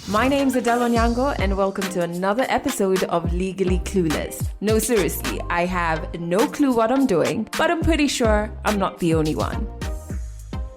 My name's Adele Onyango and welcome to another episode of Legally Clueless. No, seriously, I have no clue what I'm doing, but I'm pretty sure I'm not the only one.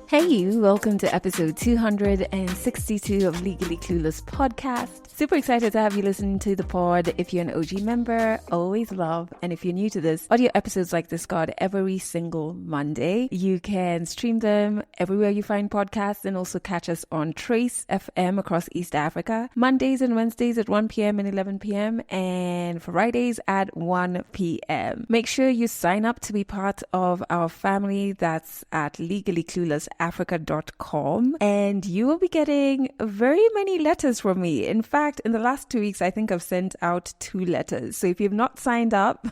Hey you, welcome to episode 262 of Legally Clueless podcast. Super excited to have you listening to the pod. If you're an OG member, always love. And if you're new to this, audio episodes like this go out every single Monday. You can stream them everywhere you find podcasts and also catch us on Trace FM across East Africa. Mondays and Wednesdays at 1 p.m. and 11 p.m. and Fridays at 1 p.m. Make sure you sign up to be part of our family. That's at legallycluelessafrica.com, and you will be getting very many letters from me. In fact, in the last 2 weeks, I think I've sent out 2 letters. So if you've not signed up,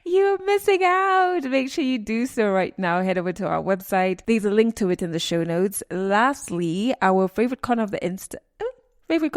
you're missing out. Make sure you do so right now. Head over to our website. There's a link to it in the show notes. Lastly, our favorite corner of the favorite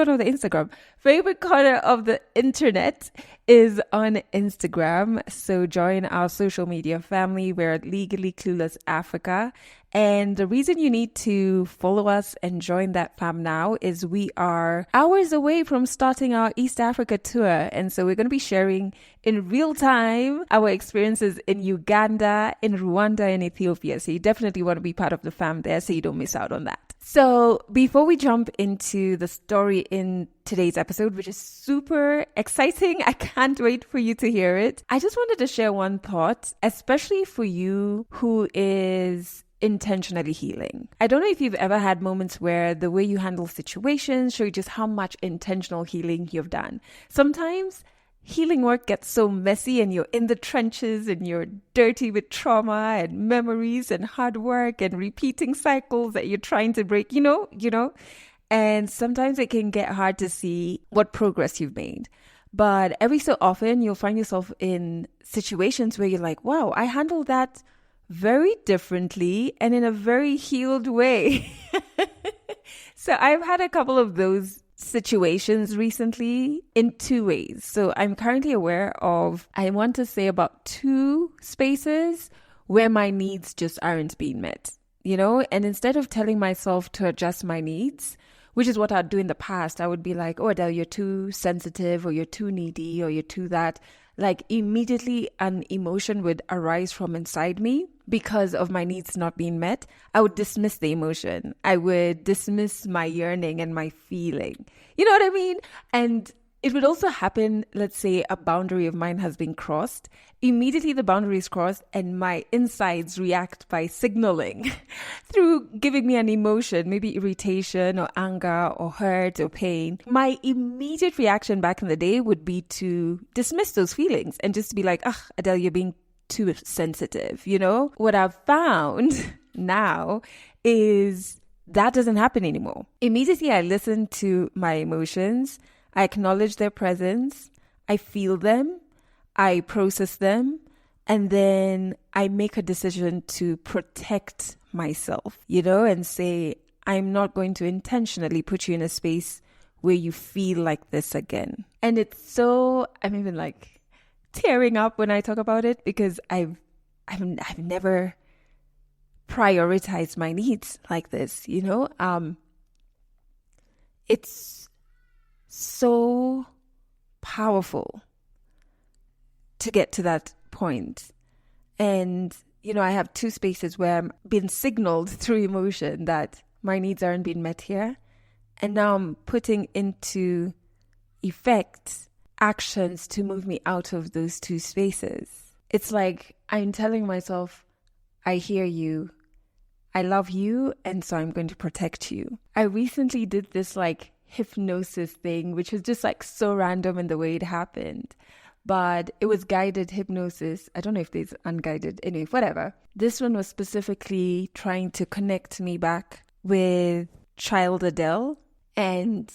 corner of the internet is on Instagram. So join our social media family. We're at Legally Clueless Africa. And the reason you need to follow us and join that fam now is we are hours away from starting our East Africa tour. And so we're going to be sharing in real time our experiences in Uganda, in Rwanda, and Ethiopia. So you definitely want to be part of the fam there so you don't miss out on that. So before we jump into the story in today's episode, which is super exciting, I can't wait for you to hear it. I just wanted to share one thought, especially for you who is intentionally healing. I don't know if you've ever had moments where the way you handle situations show just how much intentional healing you've done. Sometimes healing work gets so messy and you're in the trenches and you're dirty with trauma and memories and hard work and repeating cycles that you're trying to break, you know. And sometimes it can get hard to see what progress you've made. But every so often you'll find yourself in situations where you're like, wow, I handled that very differently and in a very healed way. So I've had a couple of those situations recently in 2 ways. So I'm currently aware of, I want to say about 2 spaces where my needs just aren't being met, and instead of telling myself to adjust my needs, which is what I'd do in the past, I would be like, oh, Adele, you're too sensitive or you're too needy or you're too that. Like immediately an emotion would arise from inside me because of my needs not being met. I would dismiss the emotion. I would dismiss my yearning and my feeling. You know what I mean? And it would also happen, let's say a boundary of mine has been crossed. Immediately the boundary is crossed and my insides react by signaling through giving me an emotion, maybe irritation or anger or hurt or pain. My immediate reaction back in the day would be to dismiss those feelings and just be like, Adele, you're being too sensitive. What I've found now is that doesn't happen anymore. Immediately I listen to my emotions. I acknowledge their presence, I feel them, I process them, and then I make a decision to protect myself, and say, I'm not going to intentionally put you in a space where you feel like this again. And I'm even like tearing up when I talk about it because I've never prioritized my needs like this, It's so powerful to get to that point. And, I have 2 spaces where I'm being signaled through emotion that my needs aren't being met here. And now I'm putting into effect actions to move me out of those 2 spaces. It's like I'm telling myself, I hear you, I love you, and so I'm going to protect you. I recently did this hypnosis thing, which was just so random in the way it happened, but it was guided hypnosis. I don't know if there's unguided, anyway, whatever. This one was specifically trying to connect me back with child Adele, and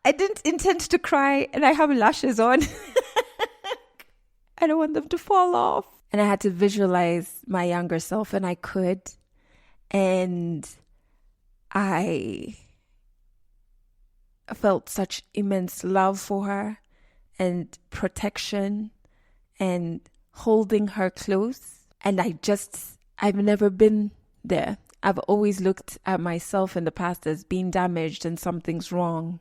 I didn't intend to cry, and I have lashes on. I don't want them to fall off. And I had to visualize my younger self, and I could, and I felt such immense love for her and protection and holding her close. And I've never been there. I've always looked at myself in the past as being damaged and something's wrong,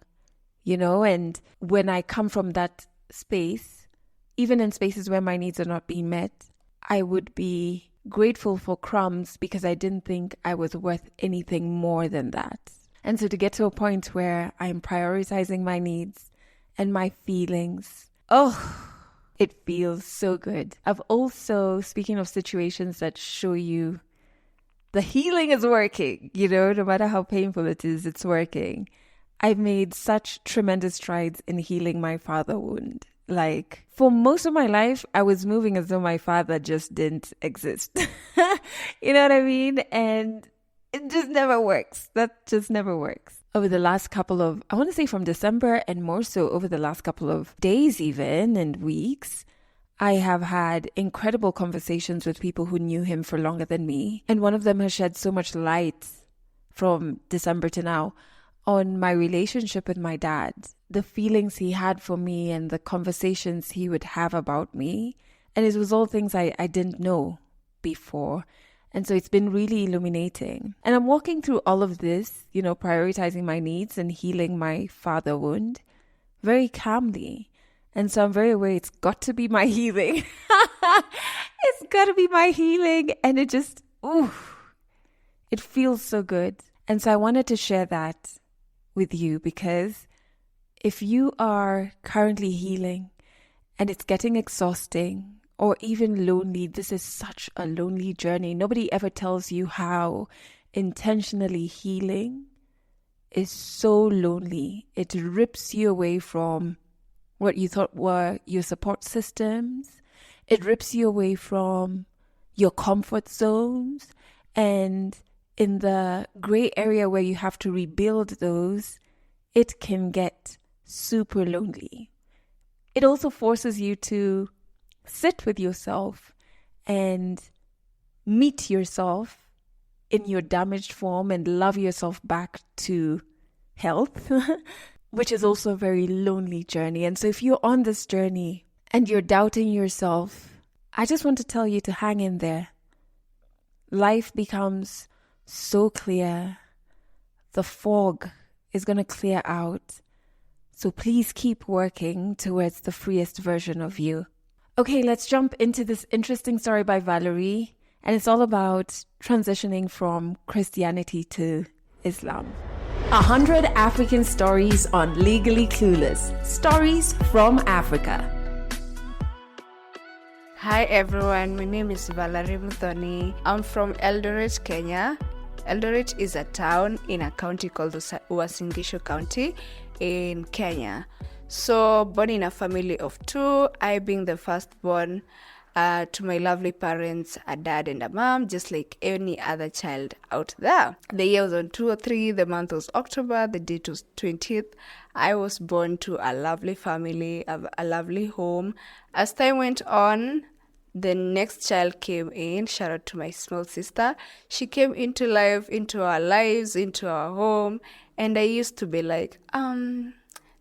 and when I come from that space, even in spaces where my needs are not being met, I would be grateful for crumbs because I didn't think I was worth anything more than that. And so to get to a point where I'm prioritizing my needs and my feelings, it feels so good. I've also, speaking of situations that show you the healing is working, no matter how painful it is, it's working. I've made such tremendous strides in healing my father wound. Like, for most of my life, I was moving as though my father just didn't exist. You know what I mean? And it just never works. That just never works. Over the last couple of, I want to say from December and more so over the last couple of days even and weeks, I have had incredible conversations with people who knew him for longer than me. And one of them has shed so much light from December to now on my relationship with my dad, the feelings he had for me and the conversations he would have about me. And it was all things I didn't know before. And so it's been really illuminating. And I'm walking through all of this, prioritizing my needs and healing my father wound very calmly. And so I'm very aware it's got to be my healing. It's got to be my healing. And it just, it feels so good. And so I wanted to share that with you because if you are currently healing and it's getting exhausting or even lonely, this is such a lonely journey. Nobody ever tells you how intentionally healing is so lonely. It rips you away from what you thought were your support systems. It rips you away from your comfort zones. And in the gray area where you have to rebuild those, it can get super lonely. It also forces you to sit with yourself and meet yourself in your damaged form and love yourself back to health. Which is also a very lonely journey. And so if you're on this journey and you're doubting yourself, I just want to tell you to hang in there. Life becomes so clear. The fog is going to clear out. So please keep working towards the freest version of you. Okay, let's jump into this interesting story by Vallery. And it's all about transitioning from Christianity to Islam. 100 African stories on Legally Clueless. Stories from Africa. Hi everyone, my name is Vallery Muthoni. I'm from Eldoret, Kenya. Eldoret is a town in a county called Uasin Gishu County in Kenya. So, born in a family of two, I being the firstborn to my lovely parents, a dad and a mom, just like any other child out there. The year was on 203, the month was October, the date was 20th. I was born to a lovely family, a lovely home. As time went on, the next child came in. Shout out to my small sister. She came into life, into our lives, into our home. And I used to be like,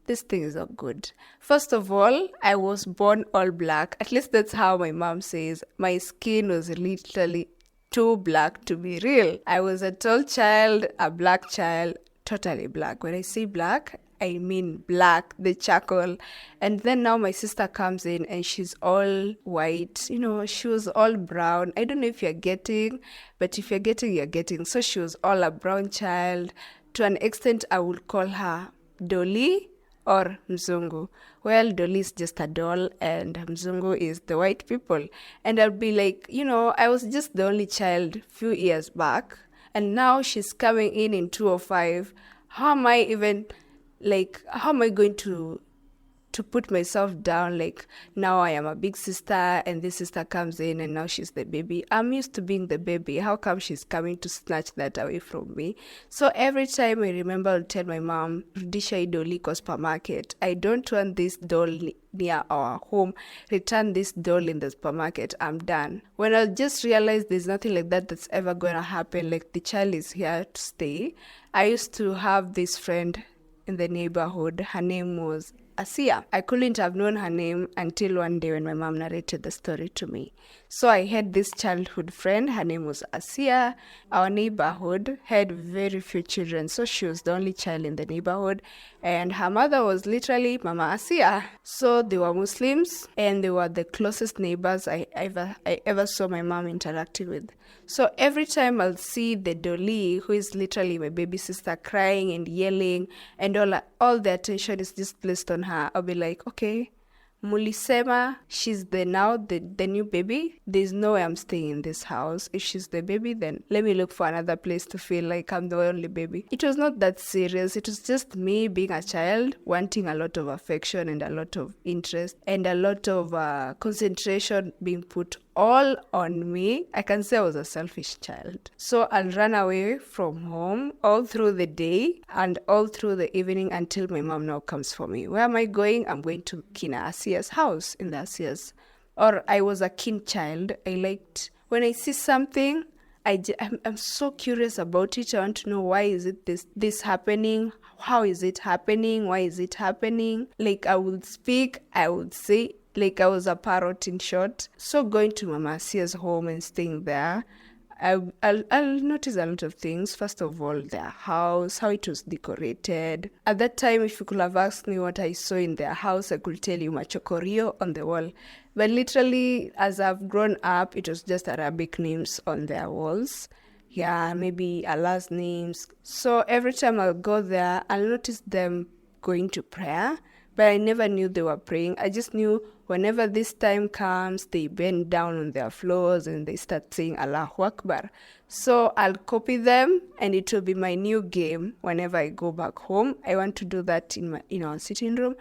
this thing is not good. First of all, I was born all black. At least that's how my mom says. My skin was literally too black to be real. I was a tall child, a black child, totally black. When I say black, I mean black, the charcoal. And then now my sister comes in and she's all white. She was all brown. I don't know if you're getting, but if you're getting, you're getting. So she was all a brown child. To an extent, I would call her Dolly or Mzungu. Well, Dolly is just a doll and Mzungu is the white people. And I'll be like, I was just the only child few years back. And now she's coming in 205. How am I going to put myself down? Like, now I am a big sister and this sister comes in and now she's the baby. I'm used to being the baby. How come she's coming to snatch that away from me? So every time I remember, I'll tell my mom, Rudisha idoli kwa supermarket. I don't want this doll near our home. Return this doll in the supermarket. I'm done. When I'll just realize there's nothing like that that's ever going to happen, like the child is here to stay. I used to have this friend in the neighborhood. Her name was Asia. I couldn't have known her name until one day when my mom narrated the story to me. So I had this childhood friend, her name was Asia. Our neighborhood had very few children, so she was the only child in the neighborhood, and her mother was literally Mama Asia. So they were Muslims, and they were the closest neighbors I ever saw my mom interacting with. So every time I'll see the Dolly, who is literally my baby sister, crying and yelling, and all the attention is just placed on her, I'll be like, okay, Mulisema, she's the new baby. There's no way I'm staying in this house. If she's the baby, then let me look for another place to feel like I'm the only baby. It was not that serious. It was just me being a child, wanting a lot of affection and a lot of interest and a lot of concentration being put all on me. I can say I was a selfish child. So I'll run away from home all through the day and all through the evening until my mom now comes for me. Where am I going? I'm going to Kina Asia's house in the Asia's. Or I was a keen child. I liked, when I see something, I'm so curious about it. I want to know, why is it this happening? How is it happening? Why is it happening? Like, I would speak, I would say, like I was a parrot, in short. So going to Mama Asia's home and staying there, I'll notice a lot of things. First of all, their house, how it was decorated. At that time, if you could have asked me what I saw in their house, I could tell you Machokorio on the wall. But literally, as I've grown up, it was just Arabic names on their walls. Yeah, maybe Allah's names. So every time I'll go there, I'll notice them going to prayer. But I never knew they were praying. I just knew whenever this time comes, they bend down on their floors and they start saying Allahu Akbar. So I'll copy them, and it will be my new game whenever I go back home. I want to do that in our sitting room.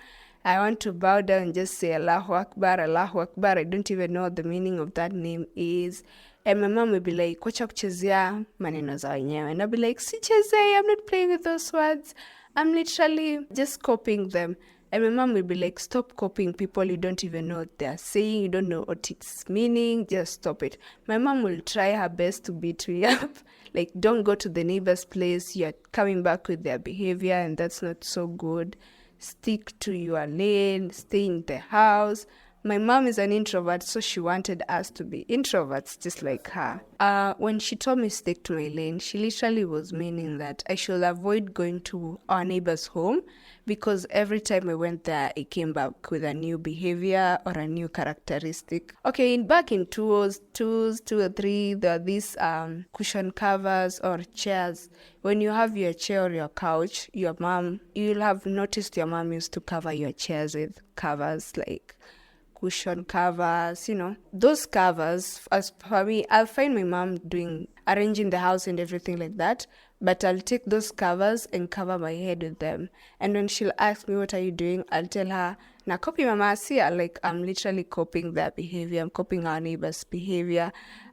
I want to bow down and just say Allahu Akbar, Allahu Akbar. I don't even know what the meaning of that name is. And my mom will be like, "Kwacha kuchezea maneno za wenyewe." And I'll be like, "Sichezei, I'm not playing with those words. I'm literally just copying them." And my mom will be like, "Stop copying people. You don't even know what they're saying. You don't know what it's meaning. Just stop it." My mom will try her best to beat me up. Like, "Don't go to the neighbor's place. You're coming back with their behavior, and that's not so good. Stick to your lane. Stay in the house." My mom is an introvert, so she wanted us to be introverts just like her. When she told me stick to my lane, she literally was meaning that I should avoid going to our neighbor's home, because every time I went there, I came back with a new behavior or a new characteristic. Okay, back in two or three, there are these cushion covers or chairs. When you have your chair or your couch, you'll have noticed your mom used to cover your chairs with covers, like cushion covers, those covers. As for me, I'll find my mom arranging the house and everything like that, but I'll take those covers and cover my head with them. And when she'll ask me, "What are you doing?" I'll tell her, "Na copy Mama Asia." Like, I'm literally copying their behavior. I'm copying our neighbor's behavior.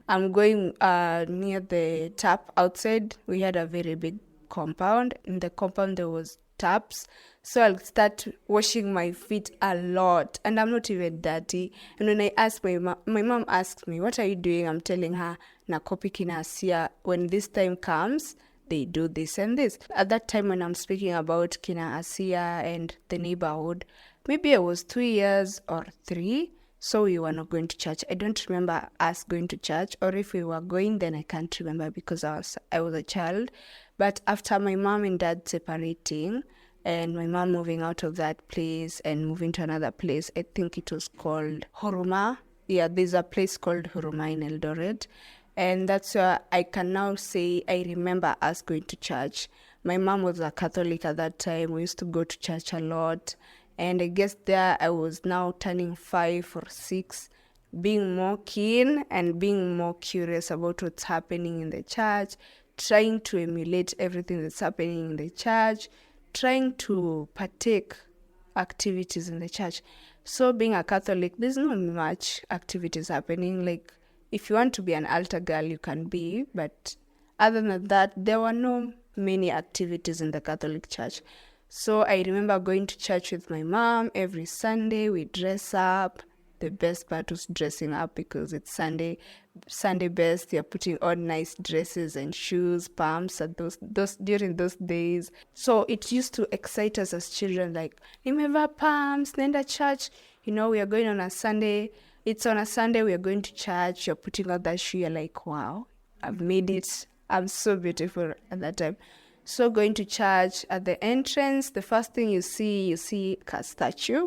I'm going near the tap outside. We had a very big compound. In the compound, there was taps. So I'll start washing my feet a lot, and I'm not even dirty. And when I ask my mom asks me, "What are you doing?" I'm telling her, "Na copy Kina Asia. When this time comes, they do this and this." At that time, when I'm speaking about Kina Asia and the neighborhood, maybe I was 2 years or 3. So we were not going to church. I don't remember us going to church, or if we were going, then I can't remember because I was a child. But after my mom and dad separating, and my mom moving out of that place and moving to another place, I think it was called Huruma. Yeah, there's a place called Huruma in Eldoret. And that's where I can now say I remember us going to church. My mom was a Catholic at that time. We used to go to church a lot. And I guess there I was now turning 5 or 6, being more keen and being more curious about what's happening in the church, trying to emulate everything that's happening in the church, trying to partake activities in the church. So being a Catholic, there's not much activities happening. Like, if you want to be an altar girl, you can be. But other than that, there were no many activities in the Catholic church. So I remember going to church with my mom every Sunday. We dress up. The best part was dressing up because it's Sunday. Sunday best. You're putting on nice dresses and shoes, pumps at those during those days. So it used to excite us as children, like, nimeva pumps, nenda church. We are going on a Sunday. It's on a Sunday, we are going to church. You're putting on that shoe. You're like, wow, I've made it. I'm so beautiful at that time. So going to church, at the entrance, the first thing you see a statue.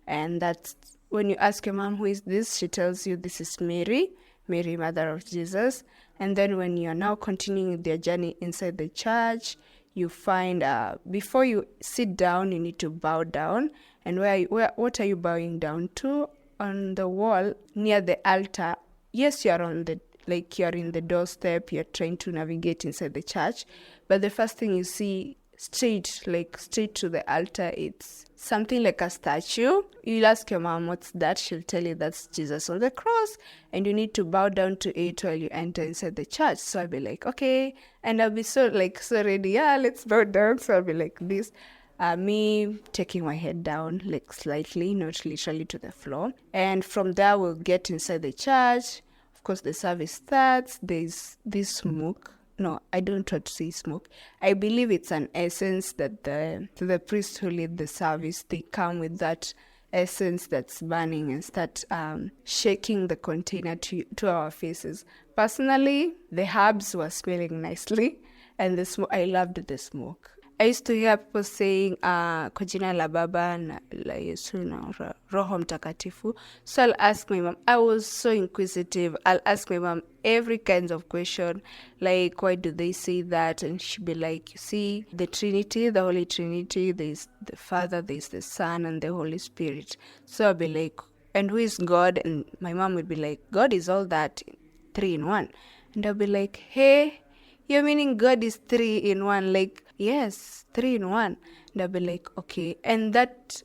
And that's when you ask your mom, who is this? She tells you this is Mary, mother of Jesus. And then when you're now continuing their journey inside the church, you find, before you sit down, you need to bow down. And what are you bowing down to? On the wall near the altar. Yes, you're in the doorstep, you're trying to navigate inside the church. But the first thing you see straight to the altar, it's something like a statue. You'll ask your mom, what's that? She'll tell you that's Jesus on the cross, and you need to bow down to it while you enter inside the church. So I'll be like, okay. And I'll be so ready, let's bow down. So I'll be like this. Me taking my head down, like slightly, not literally to the floor. And from there, we'll get inside the church. Of course, the service starts. There's this smoke. No, I don't want to say smoke. I believe it's an essence that the priest who lead the service, they come with that essence that's burning and start shaking the container to our faces. Personally, the herbs were smelling nicely, and I loved the smoke. I used to hear people saying, kwa jina la Baba na la Yesu na Roho Mtakatifu. So I'll ask my mom. I was so inquisitive. I'll ask my mom every kind of question, like, why do they say that? And she'd be like, you see, the Trinity, the Holy Trinity, there's the Father, there's the Son, and the Holy Spirit. So I'll be like, and who is God? And my mom would be like, God is all that, 3 in 1. And I'll be like, hey, you're meaning God is 3 in 1? Like, yes, 3 in 1. And I'll be like, okay. And that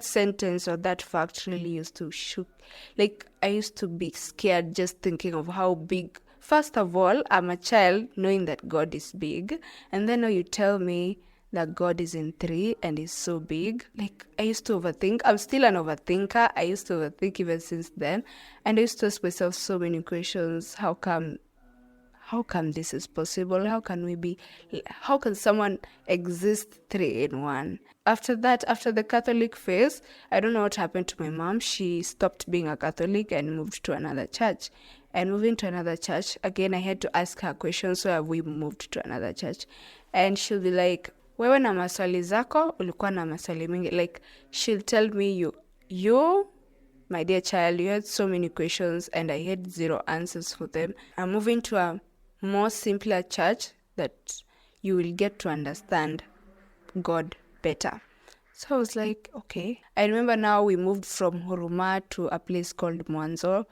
sentence or that fact really used to shook. Like, I used to be scared just thinking of how big. First of all, I'm a child knowing that God is big. And then now you tell me that God is in 3 and is so big. Like, I used to overthink. I'm still an overthinker. I used to overthink even since then. And I used to ask myself so many questions. How come this is possible? How can someone exist 3 in 1? After that, after the Catholic phase, I don't know what happened to my mom. She stopped being a Catholic and moved to another church. And moving to another church, again, I had to ask her questions. So have we moved to another church? And she'll be like, wewe na maswali zako, ulikuwa na maswali mingi. Like, she'll tell me, you, my dear child, you had so many questions and I had 0 answers for them. I'm moving to a more simpler church that you will get to understand God better. So I was like, okay. I remember now we moved from Huruma to a place called Mwanzo,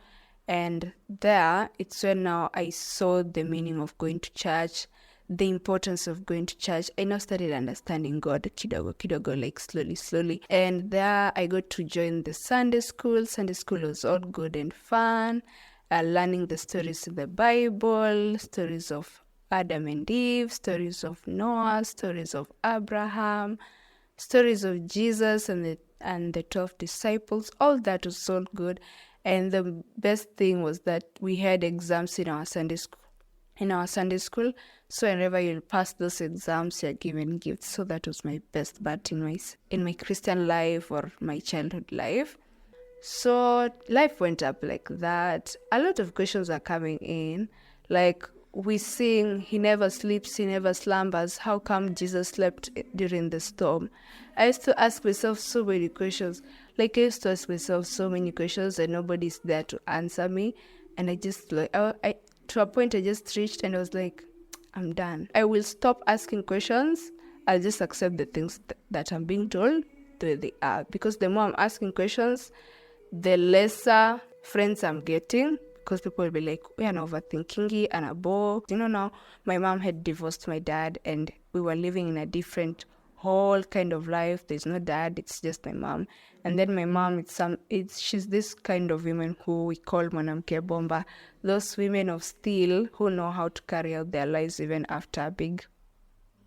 and there it's when now I saw the meaning of going to church, the importance of going to church. I now started understanding God kidogo, like slowly. And there I got to join the Sunday school. Sunday school was all good and fun. Learning the stories in the Bible, stories of Adam and Eve, stories of Noah, stories of Abraham, stories of Jesus and the 12 disciples. All that was so good. And the best thing was that we had exams in our Sunday school. So whenever you pass those exams, you're given gifts. So that was my best part in my Christian life or my childhood life. So life went up like that. A lot of questions are coming in. Like, we sing, he never sleeps, he never slumbers. How come Jesus slept during the storm? I used to ask myself so many questions. Like, I used to ask myself so many questions and nobody's there to answer me. And I just, to a point I just reached and I was like, I'm done. I will stop asking questions. I'll just accept the things that I'm being told the way they are. Because the more I'm asking questions, the lesser friends I'm getting, because people will be like, we are overthinking and a bore. Now my mom had divorced my dad and we were living in a different whole kind of life. There's no dad, it's just my mom. And then my mom, she's this kind of women who we call mwanamke bomba. Those women of steel who know how to carry out their lives even after a big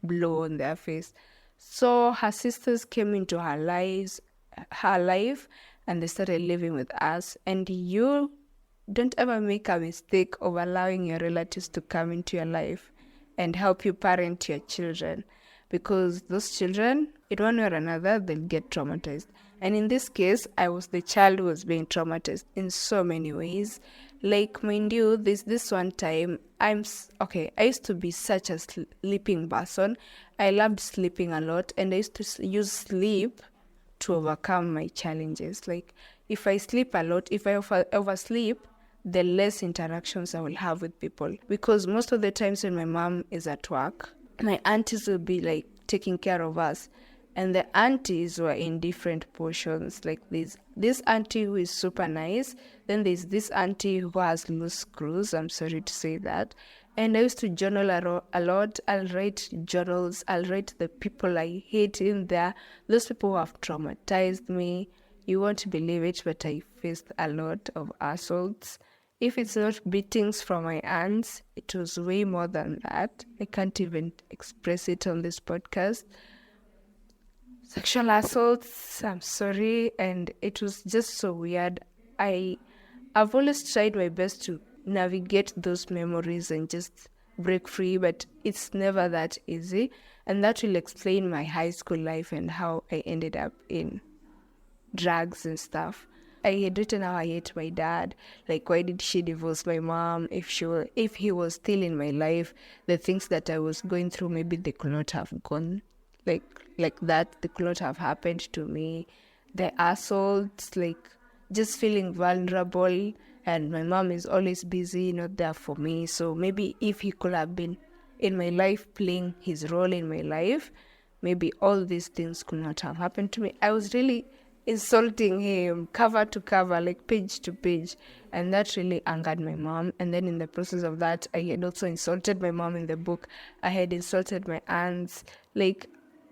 blow on their face. So her sisters came into her life, and they started living with us. And you don't ever make a mistake of allowing your relatives to come into your life and help you parent your children, because those children, in one way or another, they'll get traumatized. And in this case, I was the child who was being traumatized in so many ways. Like, mind you, this one time, I used to be such a sleeping person. I loved sleeping a lot, and I used to use sleep to overcome my challenges. Like, if I sleep a lot, if I oversleep, the less interactions I will have with people. Because most of the times when my mom is at work, my aunties will be like taking care of us. And the aunties were in different portions. Like, this auntie who is super nice. Then there's this auntie who has loose screws. I'm sorry to say that. And I used to journal a lot. I'll write journals. I'll write the people I hate in there. Those people who have traumatized me. You won't believe it, but I faced a lot of assaults. If it's not beatings from my aunts, it was way more than that. I can't even express it on this podcast. Sexual assaults, I'm sorry, and it was just so weird. I've always tried my best to navigate those memories and just break free, but it's never that easy. And that will explain my high school life and how I ended up in drugs and stuff. I had written how I hate my dad. Like, why did she divorce my mom? If he was still in my life, the things that I was going through, maybe they could not have gone like that. They could not have happened to me. The assaults, like just feeling vulnerable, and my mom is always busy, not there for me. So maybe if he could have been in my life, playing his role in my life, maybe all these things could not have happened to me. I was really insulting him cover to cover, like page to page, and that really angered my mom. And then in the process of that, I had also insulted my mom in the book. I had insulted my aunts. Like,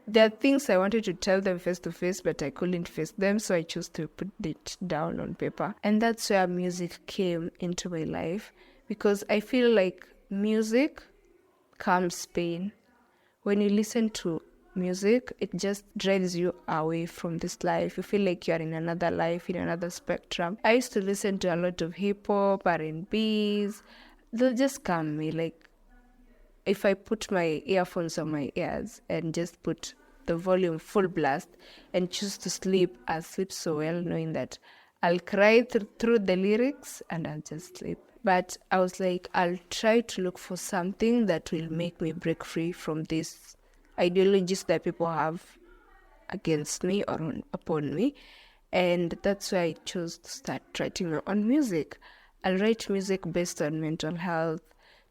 there are things I wanted to tell them face to face, but I couldn't face them, so I chose to put it down on paper. And that's where music came into my life, because I feel like music calms pain. When you listen to music, it just drives you away from this life. You feel like you're in another life, in another spectrum. I used to listen to a lot of hip-hop, R&Bs. They'll just calm me. Like, if I put my earphones on my ears and just put the volume full blast and choose to sleep, I'll sleep so well, knowing that I'll cry through the lyrics and I'll just sleep. But I was like, I'll try to look for something that will make me break free from this ideologies that people have against me or upon me. And that's why I chose to start writing on music. I'll write music based on mental health,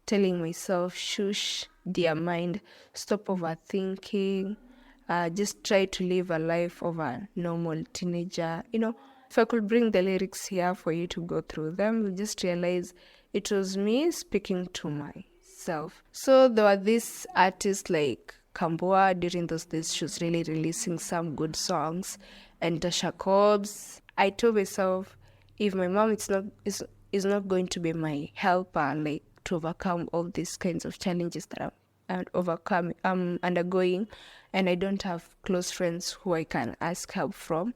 telling myself, shush, dear mind, stop overthinking, just try to live a life of a normal teenager. If I could bring the lyrics here for you to go through them, you'll just realize it was me speaking to myself. So there were these artists like Kambua. During those days, she was really releasing some good songs. And Tasha Cobbs. I told myself, if my mom is not going to be my helper, like, to overcome all these kinds of challenges that I'm undergoing, and I don't have close friends who I can ask help from,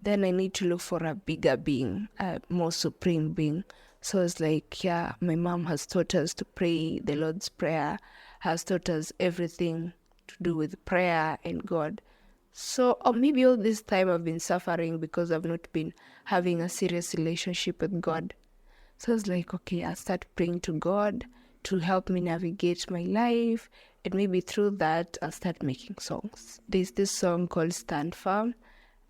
then I need to look for a bigger being, a more supreme being. So it's like, yeah, my mom has taught us to pray the Lord's Prayer, has taught us everything to do with prayer and God. So maybe all this time I've been suffering because I've not been having a serious relationship with God. So I was like, okay, I'll start praying to God to help me navigate my life. And maybe through that, I'll start making songs. There's this song called Stand Firm.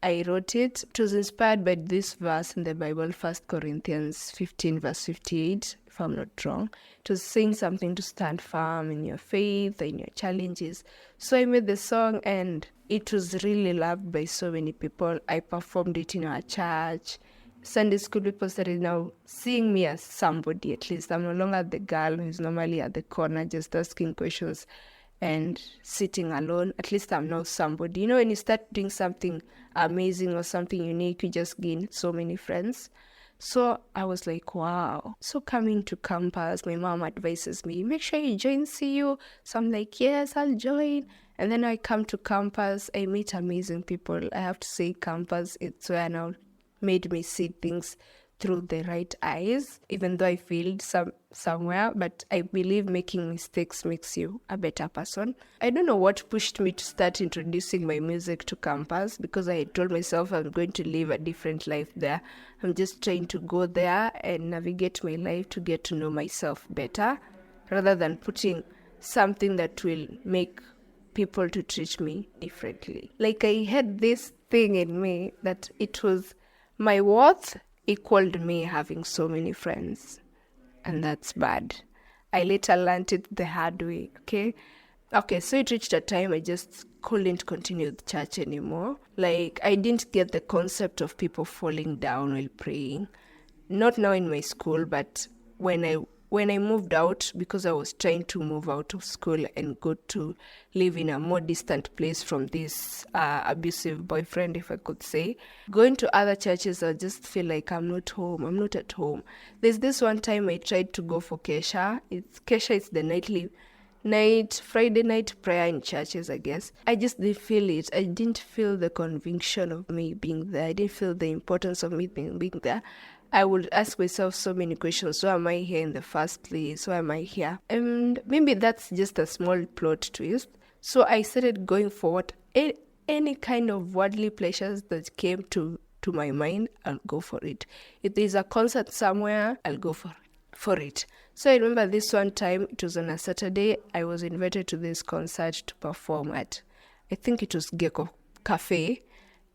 I wrote it. It was inspired by this verse in the Bible, 1 Corinthians 15, verse 58, if I'm not wrong. It was saying something to stand firm in your faith, in your challenges. So I made the song, and it was really loved by so many people. I performed it in our church. Sunday school people started now seeing me as somebody, at least. I'm no longer the girl who's normally at the corner just asking questions and sitting alone. At least I'm now somebody. When you start doing something amazing or something unique, you just gain so many friends. So I was like, wow. So coming to campus, my mom advises me, make sure you join CU. So I'm like, yes, I'll join. And then I come to campus, I meet amazing people. I have to say campus, it's where now made me see things through the right eyes, even though I failed somewhere, but I believe making mistakes makes you a better person. I don't know what pushed me to start introducing my music to campus, because I had told myself I'm going to live a different life there. I'm just trying to go there and navigate my life to get to know myself better, rather than putting something that will make people to treat me differently. Like, I had this thing in me that it was my worth equaled me having so many friends, and that's bad. I later learned it the hard way. Okay, so it reached a time I just couldn't continue with church anymore. Like, I didn't get the concept of people falling down while praying. Not now in my school, but when I moved out, because I was trying to move out of school and go to live in a more distant place from this abusive boyfriend, if I could say. Going to other churches, I just feel like I'm not home. I'm not at home. There's this one time I tried to go for Kesha. Kesha is the Friday night prayer in churches, I guess. I just didn't feel it. I didn't feel the conviction of me being there. I didn't feel the importance of me being there. I would ask myself so many questions. Why am I here in the first place? Why am I here? And maybe that's just a small plot twist. So I started going for what any kind of worldly pleasures that came to my mind, I'll go for it. If there's a concert somewhere, I'll go for it. So I remember this one time, it was on a Saturday, I was invited to this concert to perform at, I think it was Gecko Cafe.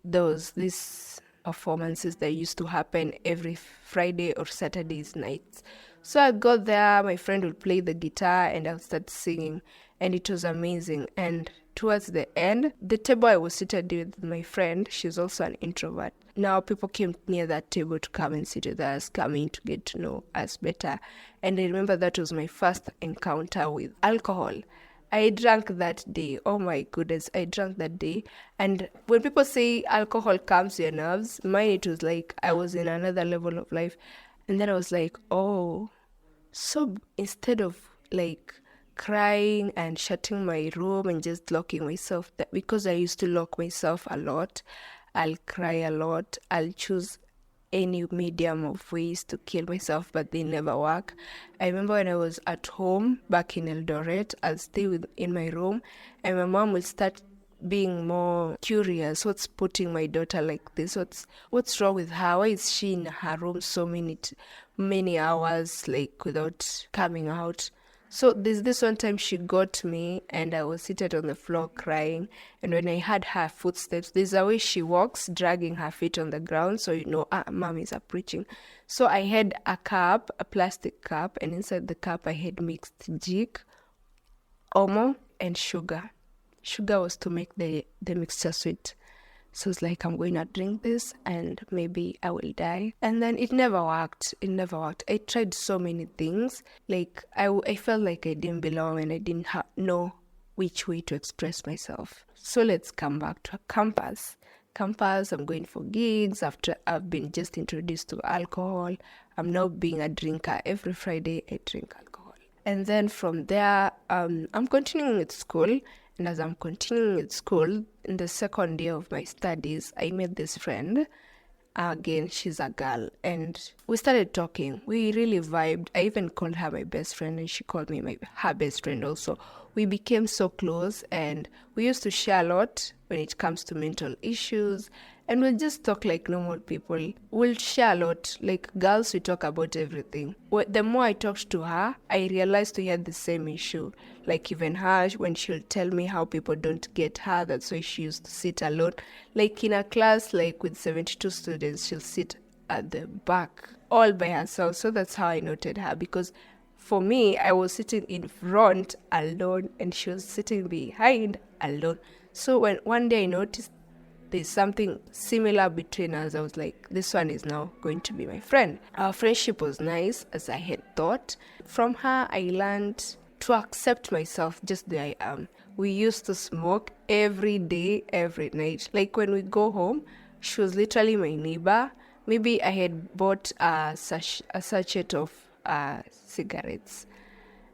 There was this performances that used to happen every Friday or Saturdays nights. So I got there, my friend would play the guitar and I'll start singing, and it was amazing. And towards the end, the table I was seated with my friend, she's also an introvert. Now people came near that table to come and sit with us, coming to get to know us better. And I remember that was my first encounter with alcohol. I drank that day. Oh my goodness, I drank that day. And when people say alcohol calms your nerves, mine, it was like I was in another level of life. And then I was like, oh, so instead of like crying and shutting my room and just locking myself, that because I used to lock myself a lot, I'll cry a lot, I'll choose any medium of ways to kill myself, but they never work. I remember when I was at home back in Eldoret, I'll stay in my room, and my mom will start being more curious. What's putting my daughter like this? What's wrong with her? Why is she in her room so many hours, like, without coming out? So there's this one time she got me and I was seated on the floor crying, and when I heard her footsteps, there's a way she walks dragging her feet on the ground, so mom is preaching. So I had a plastic cup, and inside the cup I had mixed jik, omo, and sugar. Sugar was to make the mixture sweet. So it's like, I'm going to drink this and maybe I will die. And then it never worked. I tried so many things. Like, I felt like I didn't belong and I didn't know which way to express myself. So let's come back to campus. I'm going for gigs after I've been just introduced to alcohol. I'm now being a drinker. Every Friday I drink alcohol. And then from there, I'm continuing with school. And as I'm continuing with school, in the second year of my studies, I met this friend. Again, she's a girl. And we started talking. We really vibed. I even called her my best friend, and she called me her best friend also. We became so close, and we used to share a lot when it comes to mental issues. And we'll just talk like normal people. We'll share a lot. Like girls, we talk about everything. The more I talked to her, I realized we had the same issue. Like even her, when she'll tell me how people don't get her, that's why she used to sit alone. Like in a class, like with 72 students, she'll sit at the back all by herself. So that's how I noted her, because for me, I was sitting in front alone and she was sitting behind alone. So when one day I noticed there's something similar between us, I was like, this one is now going to be my friend. Our friendship was nice, as I had thought. From her, I learned to accept myself just the I am. We used to smoke every day, every night. Like when we go home, she was literally my neighbor. Maybe I had bought a sachet of cigarettes,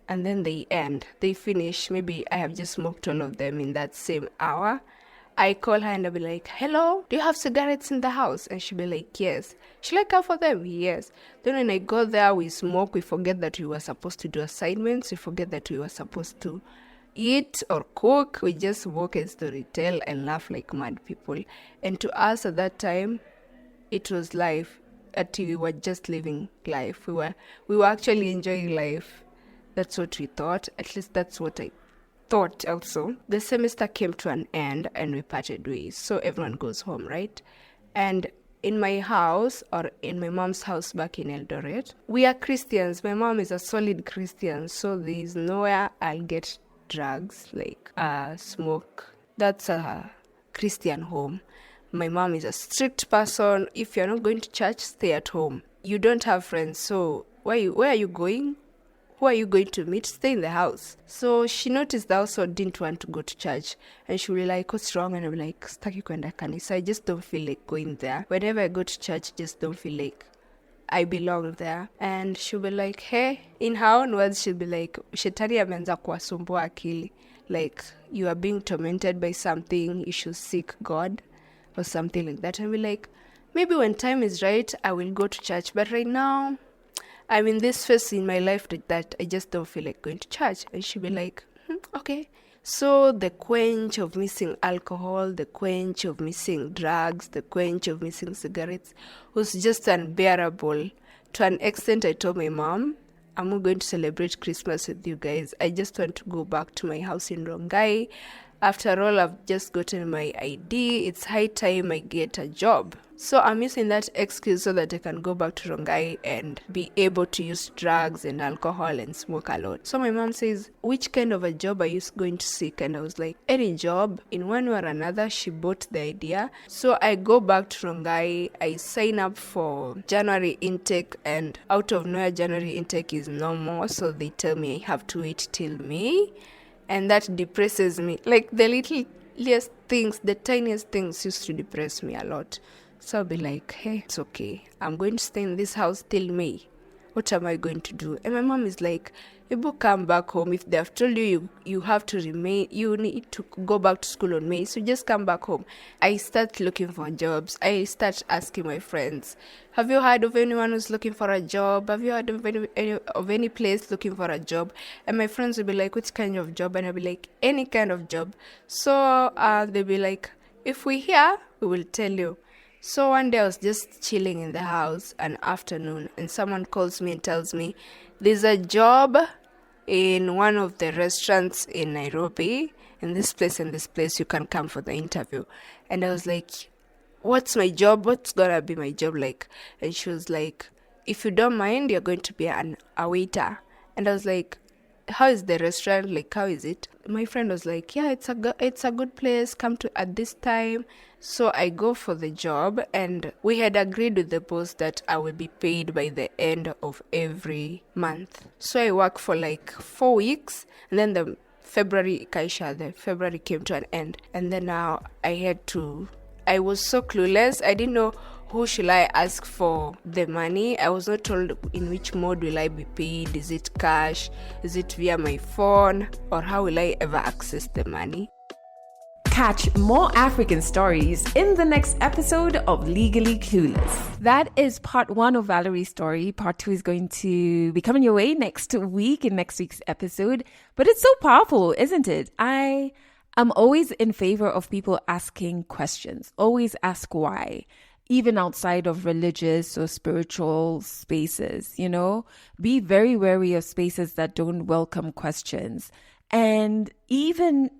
and then they finish. Maybe I have just smoked all of them in that same hour. I call her and I'll be like, hello, do you have cigarettes in the house? And she'll be like, yes. She'll like, out for them? Yes. Then when I go there, we smoke. We forget that we were supposed to do assignments. We forget that we were supposed to eat or cook. We just walk and storytell and laugh like mad people. And to us at that time, it was life. We were just living life. We were actually enjoying life. That's what we thought. At least that's what I thought also. The semester came to an end and we parted ways. So everyone goes home, right? And in my house, or in my mom's house back in Eldoret, we are Christians. My mom is a solid Christian. So there is nowhere I'll get drugs, like smoke. That's a Christian home. My mom is a strict person. If you're not going to church, stay at home. You don't have friends. So where are you going? Who are you going to meet? Stay in the house. So she noticed that I also didn't want to go to church. And she will be like, what's wrong? And I'll be like, staki kwenda kanisa. I just don't feel like going there. Whenever I go to church, just don't feel like I belong there. And she'll be like, hey, in her own words, she'll be like, shetani ameanza kuwasumbua akili. Like, you are being tormented by something, you should seek God or something like that. And I'll be like, maybe when time is right, I will go to church. But right now, I'm in this phase in my life that I just don't feel like going to church. And she'll be like, okay. So the quench of missing alcohol, the quench of missing drugs, the quench of missing cigarettes was just unbearable. To an extent, I told my mom, I'm not going to celebrate Christmas with you guys. I just want to go back to my house in Rongai. After all, I've just gotten my ID. It's high time I get a job. So I'm using that excuse so that I can go back to Rongai and be able to use drugs and alcohol and smoke a lot. So my mom says, which kind of a job are you going to seek? And I was like, any job. In one way or another, she bought the idea. So I go back to Rongai. I sign up for January intake, and out of nowhere, January intake is no more. So they tell me I have to wait till May. And that depresses me. Like the littlest things, the tiniest things used to depress me a lot. So I'll be like, hey, it's okay. I'm going to stay in this house till May. What am I going to do? And my mom is like, Ibu, come back home. If they have told you have to remain, you need to go back to school on May, so just come back home. I start looking for jobs. I start asking my friends, have you heard of anyone who's looking for a job? Have you heard of any place looking for a job? And my friends will be like, which kind of job? And I'll be like, any kind of job. So they'll be like, if we hear, we will tell you. So one day I was just chilling in the house an afternoon, and someone calls me and tells me there's a job in one of the restaurants in Nairobi, in this place and this place, you can come for the interview. And I was like, what's my job? What's gonna be my job like? And she was like, if you don't mind, you're going to be a waiter. And I was like, how is the restaurant? Like, how is it? My friend was like, yeah, it's a good place. Come to at this time. So I go for the job, and we had agreed with the boss that I will be paid by the end of every month. So I work for like 4 weeks, and then the February came to an end. And then now I was so clueless. I didn't know who should I ask for the money. I was not told in which mode will I be paid. Is it cash? Is it via my phone? Or how will I ever access the money? Catch more African stories in the next episode of Legally Clueless. That is part 1 of Vallery's story. Part 2 is going to be coming your way next week in next week's episode. But it's so powerful, isn't it? I am always in favor of people asking questions. Always ask why. Even outside of religious or spiritual spaces, be very wary of spaces that don't welcome questions. And even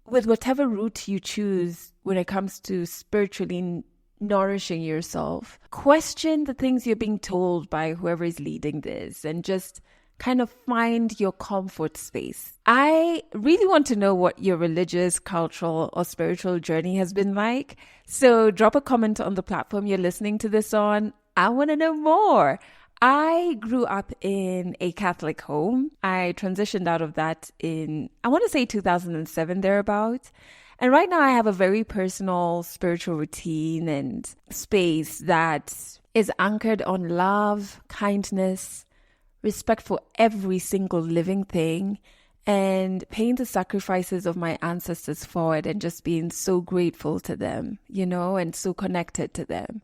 with whatever route you choose when it comes to spiritually nourishing yourself, question the things you're being told by whoever is leading this, and just kind of find your comfort space. I really want to know what your religious, cultural, or spiritual journey has been like. So drop a comment on the platform you're listening to this on. I want to know more. I grew up in a Catholic home. I transitioned out of that in, I want to say 2007 thereabout. And right now I have a very personal spiritual routine and space that is anchored on love, kindness, respect for every single living thing, and paying the sacrifices of my ancestors forward and just being so grateful to them, and so connected to them.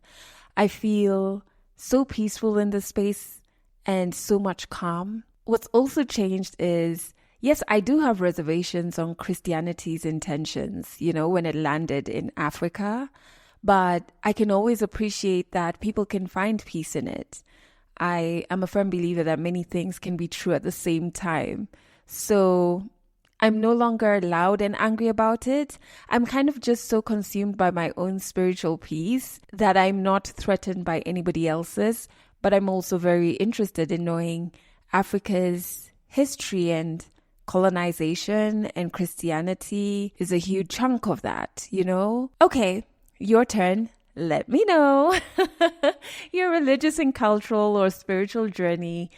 I feel so peaceful in this space and so much calm. What's also changed is, yes, I do have reservations on Christianity's intentions, when it landed in Africa, but I can always appreciate that people can find peace in it. I am a firm believer that many things can be true at the same time. So I'm no longer loud and angry about it. I'm kind of just so consumed by my own spiritual peace that I'm not threatened by anybody else's, but I'm also very interested in knowing Africa's history, and colonization and Christianity is a huge chunk of that, Okay, your turn. Let me know your religious and cultural or spiritual journey.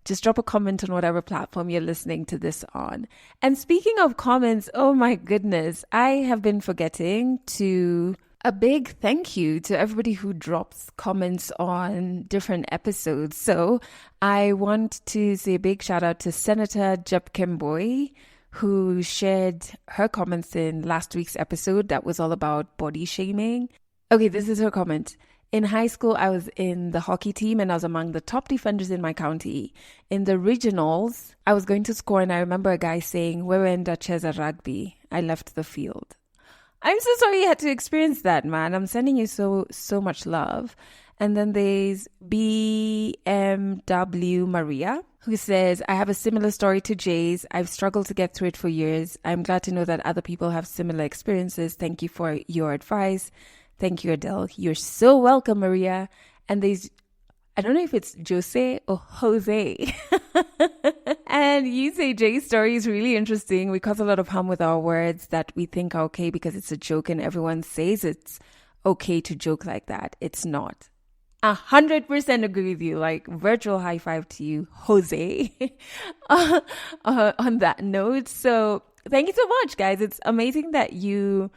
Just drop a comment on whatever platform you're listening to this on. And speaking of comments, oh my goodness, I have been forgetting to a big thank you to everybody who drops comments on different episodes. So I want to say a big shout out to Senator Jeb Kemboy, who shared her comments in last week's episode that was all about body shaming. Okay, this is her comment. In high school, I was in the hockey team and I was among the top defenders in my county. In the regionals, I was going to score and I remember a guy saying, "Wewe cheza rugby." I left the field. I'm so sorry you had to experience that, man. I'm sending you so much love. And then there's BMW Maria, who says, I have a similar story to Jay's. I've struggled to get through it for years. I'm glad to know that other people have similar experiences. Thank you for your advice. Thank you, Adele. You're so welcome, Maria. And there's, I don't know if it's Jose or Jose. And you say Jay's story is really interesting. We cause a lot of harm with our words that we think are okay because it's a joke and everyone says it's okay to joke like that. It's not. 100% agree with you. Like, virtual high five to you, Jose, on that note. So thank you so much, guys. It's amazing that you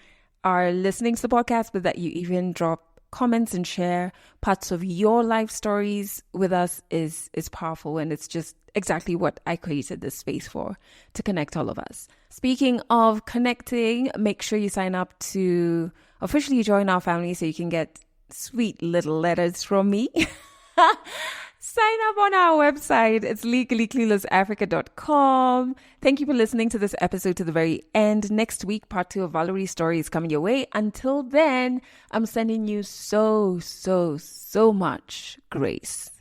are listening to the podcast, but that you even drop comments and share parts of your life stories with us is powerful. And it's just exactly what I created this space for, to connect all of us. Speaking of connecting, make sure you sign up to officially join our family so you can get sweet little letters from me. Sign up on our website. It's legallycluelessafrica.com. Thank you for listening to this episode to the very end. Next week, part 2 of Vallery's story is coming your way. Until then, I'm sending you so much grace.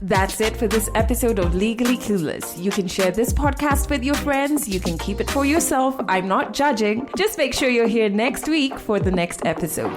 That's it for this episode of Legally Clueless. You can share this podcast with your friends. You can keep it for yourself. I'm not judging. Just make sure you're here next week for the next episode.